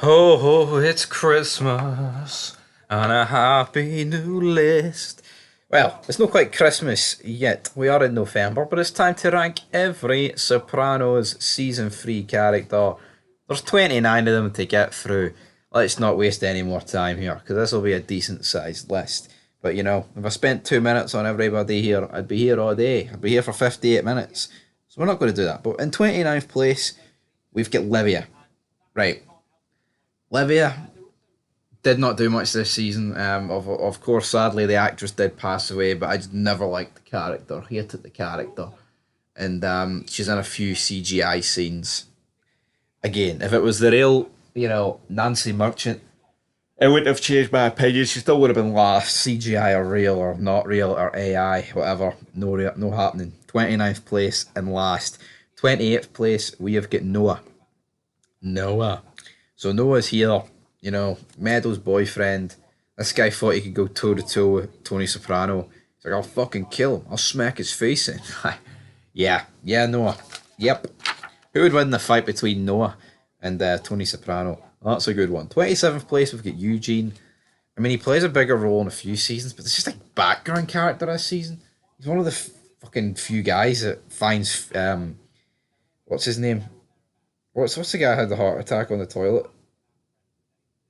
Ho ho, it's Christmas and a happy new list. Well, it's not quite Christmas yet. We are in November, but it's time to rank every Sopranos season 3 character. There's 29 of them to get through. Let's not waste any more time here, because this will be a decent sized list. But if I spent 2 minutes on everybody here, I'd be here all day. I'd be here for 58 minutes. So we're not going to do that. But in 29th place, we've got Livia. Right. Livia did not do much this season. Of course, sadly, the actress did pass away, but I just never liked the character. Hated the character. And she's in a few CGI scenes. Again, if it was the real, Nancy Merchant, it wouldn't have changed my opinion. She still would have been last. CGI or real or not real or AI, whatever. No happening. 29th place and last. 28th place, we have got Noah. Noah. So Noah's here, Meadows' boyfriend. This guy thought he could go toe to toe with Tony Soprano. He's like, I'll fucking kill him. I'll smack his face in. Yeah, Noah. Yep. Who would win the fight between Noah and Tony Soprano? Well, that's a good one. 27th place, we've got Eugene. I mean, he plays a bigger role in a few seasons, but it's just like background character this season. He's one of the fucking few guys that finds, what's his name? What's the guy who had the heart attack on the toilet?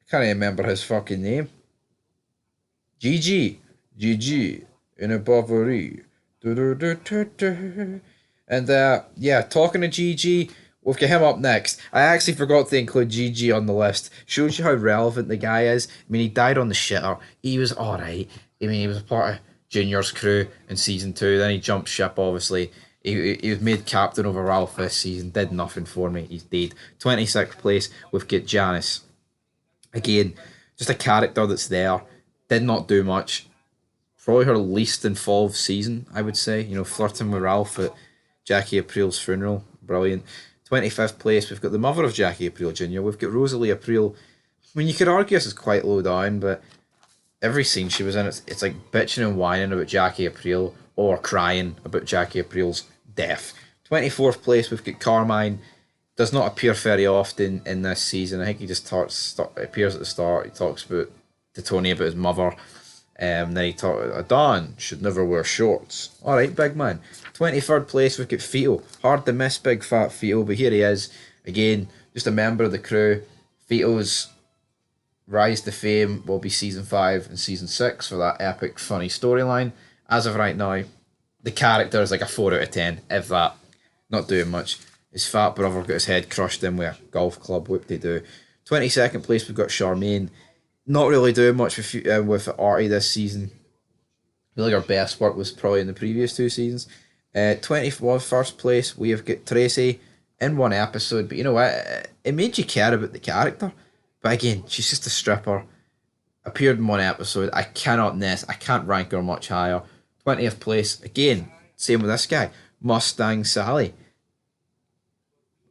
I can't even remember his fucking name. Gigi, in a Bovary. And talking to Gigi, we've got him up next. I actually forgot to include Gigi on the list. Shows you how relevant the guy is. I mean, he died on the shitter. He was alright. I mean, he was a part of Junior's crew in season 2. Then he jumped ship, obviously. He was made captain over Ralph this season. Did nothing for me. He's dead. 26th place, we've got Janice. Again, just a character that's there. Did not do much. Probably her least involved season, I would say. Flirting with Ralph at Jackie April's funeral. Brilliant. 25th place, we've got the mother of Jackie Aprile Jr. We've got Rosalie Aprile. I mean, you could argue this is quite low down, but every scene she was in, it's like bitching and whining about Jackie Aprile or crying about Jackie Aprile's death. 24th place, we've got Carmine. Does not appear very often in this season. I think he just appears at the start. He talks to Tony about his mother. Then he talks, Don should never wear shorts. Alright, big man. 23rd place, we've got Fito. Hard to miss big fat Fito, but here he is. Again, just a member of the crew. Fito's rise to fame will be season 5 and season 6 for that epic, funny storyline. As of right now, the character is like a 4 out of 10, if that. Not doing much. His fat brother got his head crushed in with a golf club. Whoop-de-doo. 22nd place, we've got Charmaine. Not really doing much with Artie this season. I feel like our best work was probably in the previous 2 seasons. 21st place, we have got Tracy in 1 episode. But you know what? It made you care about the character. But again, she's just a stripper. Appeared in 1 episode. I can't rank her much higher. 20th place, again, same with this guy. Mustang Sally.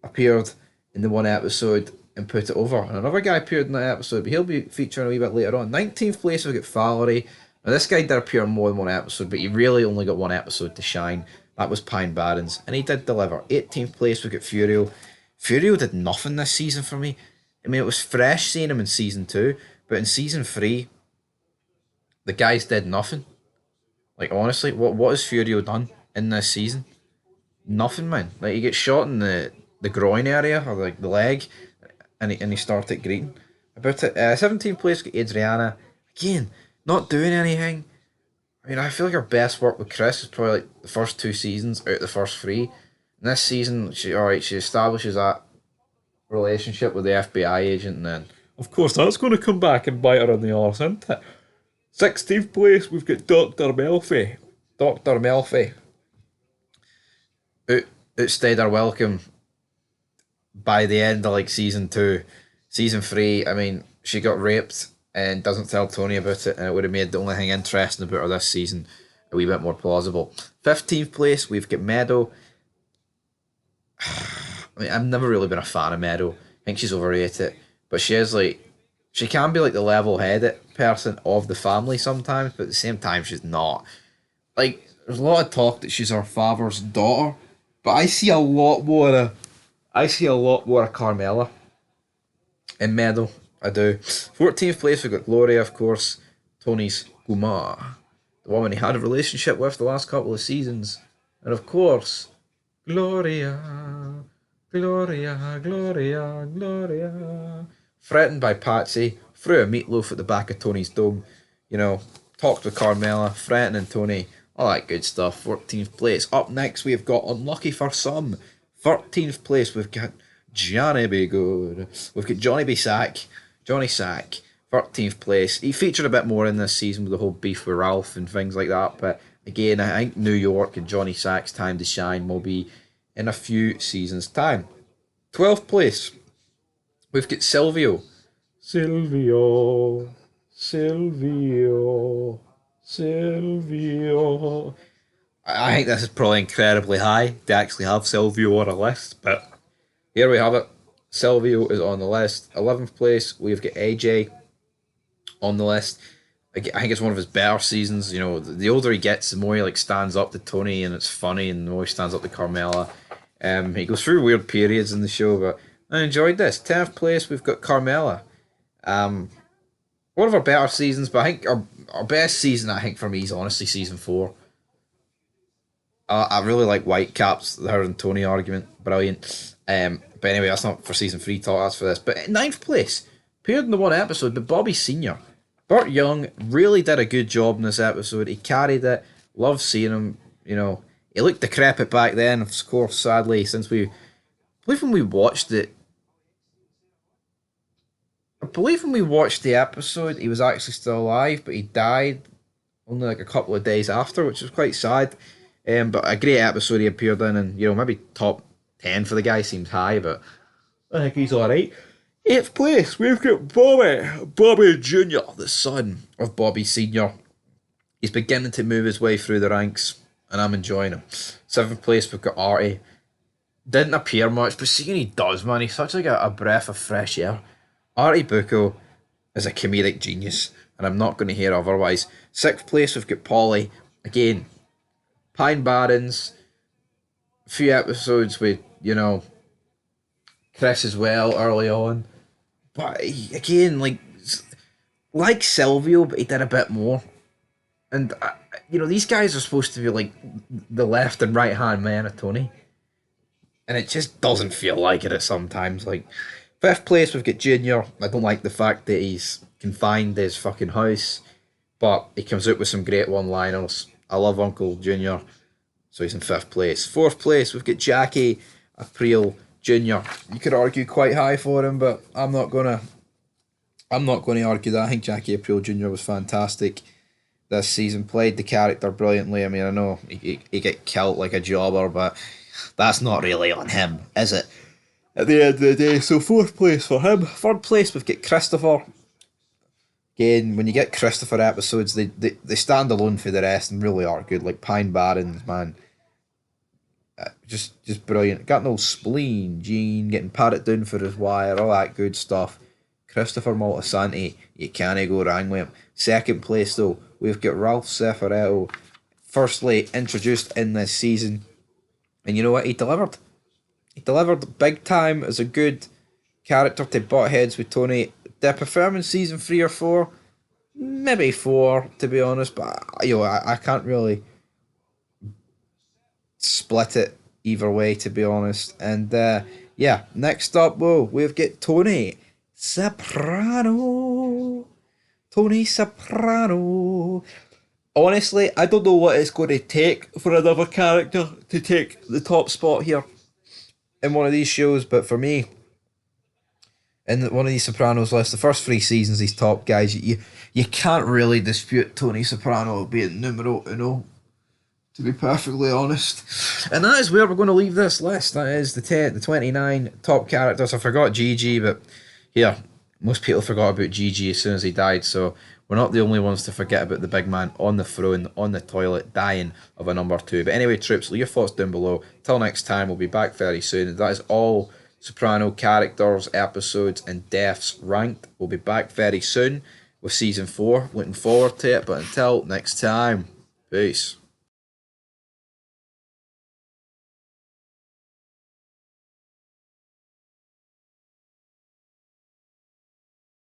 Appeared in the 1 episode and put it over. And another guy appeared in that episode, but he'll be featuring a wee bit later on. 19th place, we've got Valerie. Now, this guy did appear in more than 1 episode, but he really only got 1 episode to shine. That was Pine Barrens, and he did deliver. 18th place, we've got Furio. Furio did nothing this season for me. I mean, it was fresh seeing him in season 2, but in season 3, the guys did nothing. Like, honestly, what has Furio done in this season? Nothing, man. Like, he gets shot in the groin area, or like the leg, and he started greeting about it. 17th place, got Adriana. Again, not doing anything. I mean, I feel like our best work with Chris is probably like the first 2 seasons out of the first 3. And this season, she establishes that relationship with the FBI agent, and then, of course, that's going to come back and bite her in the arse, isn't it? 16th place, we've got Dr. Melfi. Dr. Melfi. Outstayed her welcome by the end of like season 2. Season 3, I mean, she got raped and doesn't tell Tony about it, and it would have made the only thing interesting about her this season a wee bit more plausible. 15th place, we've got Meadow. I mean, I've never really been a fan of Meadow. I think she's overrated, but she can be like the level-headed person of the family sometimes, but at the same time, she's not. Like, there's a lot of talk that she's her father's daughter, but I see a lot more of Carmela. In medal, I do. 14th place, we've got Gloria, of course. Tony's Gumar, the woman he had a relationship with the last couple of seasons. And of course, Gloria, Gloria, Gloria, Gloria. Threatened by Patsy, threw a meatloaf at the back of Tony's dome. You know, talked with Carmella, threatening Tony, all that good stuff. 14th place. Up next, we've got, unlucky for some, 13th place, we've got Johnny B. Good. We've got Johnny B. Sack. Johnny Sack, 13th place. He featured a bit more in this season with the whole beef with Ralph and things like that. But again, I think New York and Johnny Sack's time to shine will be in a few seasons' time. 12th place, we've got Silvio. Silvio, Silvio, Silvio. I think this is probably incredibly high to actually have Silvio on a list, but here we have it. Silvio is on the list. 11th place, we've got AJ on the list. I think it's one of his better seasons. You know, the older he gets, the more he like stands up to Tony, and it's funny, and the more he stands up to Carmella. He goes through weird periods in the show, but I enjoyed this. 10th place, we've got Carmella. One of our better seasons, but I think our best season, I think, for me is honestly season 4. I really like Whitecaps, her and Tony argument. Brilliant. But anyway, that's not for season 3 talk, that's for this. But 9th place, appeared in the one episode, but Bobby Sr. Burt Young really did a good job in this episode. He carried it. Love seeing him. You know, he looked decrepit back then, of course, sadly, since I believe when we watched it, I believe when we watched the episode, he was actually still alive, but he died only like a couple of days after, which was quite sad. But a great episode he appeared in, and you know, maybe top 10 for the guy seems high, but I think he's alright. 8th place, we've got Bobby Jr., the son of Bobby Sr. He's beginning to move his way through the ranks, and I'm enjoying him. 7th place, we've got Artie. Didn't appear much, but seeing he does, man, he's such like a breath of fresh air. Artie Bucco is a comedic genius, and I'm not going to hear otherwise. 6th place, we've got Polly. Again, Pine Barrens, a few episodes with, you know, Chris as well early on. But again, like Silvio, but he did a bit more. And, you know, these guys are supposed to be like the left and right hand man of Tony. And it just doesn't feel like it at sometimes. Like, 5th place, we've got Junior. I don't like the fact that he's confined to his fucking house. But he comes out with some great one-liners. I love Uncle Junior. So he's in 5th place. 4th place, we've got Jackie April Jr. You could argue quite high for him, but I'm not gonna argue that. I think Jackie April Jr. was fantastic this season. Played the character brilliantly. I mean, I know he get killed like a jobber, but that's not really on him, is it? At the end of the day, so 4th place for him. 3rd place, we've got Christopher. Again, when you get Christopher episodes, they stand alone for the rest and really are good. Like Pine Barrens, man. Just brilliant. Got no spleen, Gene, getting patted down for his wire, all that good stuff. Christopher Moltisanti, you can't go wrong with him. 2nd place, though, we've got Ralph Cefaretto. Firstly, introduced in this season. And you know what? He delivered. He delivered big time as a good character to butt heads with Tony. Did I prefer him in season 3 or 4? Maybe 4, to be honest. But, you know, I can't really split it either way, to be honest. And, yeah, next up, we've got Tony Soprano. Tony Soprano. Honestly, I don't know what it's going to take for another character to take the top spot here in one of these shows, but for me, in one of these Sopranos lists, the first 3 seasons, these top guys, you can't really dispute Tony Soprano being numero uno, to be perfectly honest. And that is where we're going to leave this list. That is the 29 top characters. I forgot Gigi, but yeah, most people forgot about Gigi as soon as he died, so we're not the only ones to forget about the big man on the throne, on the toilet, dying of a number 2. But anyway, troops, leave your thoughts down below. Till next time, we'll be back very soon. That is all Soprano characters, episodes, and deaths ranked. We'll be back very soon with season 4. Looking forward to it. But until next time, peace.